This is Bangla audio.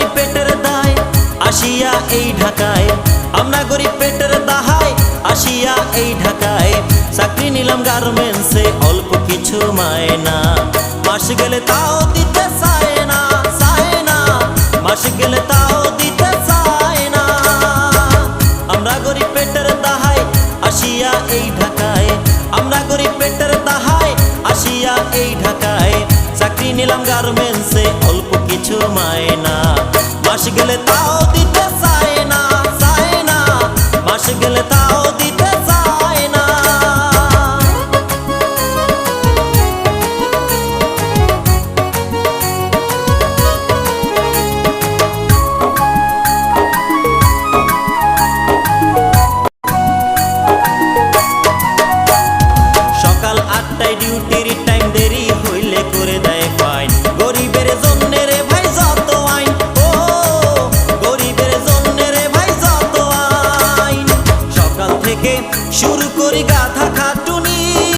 গরিব পেটের দায় আসিয়া এই ঢাকায়, আমরা গরিব পেটের দাহায় আসিয়া এই ঢাকায়। চাকরি নিলাম গার্মেন্টসে অল্প কিছু মায়না, মাস গেলে তাও দিতে চায় না, চায় না, মাস গেলে তাও দিতে চায় না। আমরা গরিব পেটের দাহায় আসিয়া এই ঢাকায়, আমরা গরিব পেটের দাহায় আসিয়া এই ঢাকায়। চাকরি নিলাম গার্মেন্টসে অল্প কিছু মায়না, মাস গেলে তাও দিতে চায় না, চায় না, মাস গেলে তাও দিতে চায় না। সকাল 8টায় ডিউটির টাইম, দেরি হইলে করে দেয় ফাইন। গরিবের জন্যে রে ভাই যত আইন, ও গরিবের জন্যে রে ভাই যত আইন। সকাল থেকে শুরু করি গাধা খাটু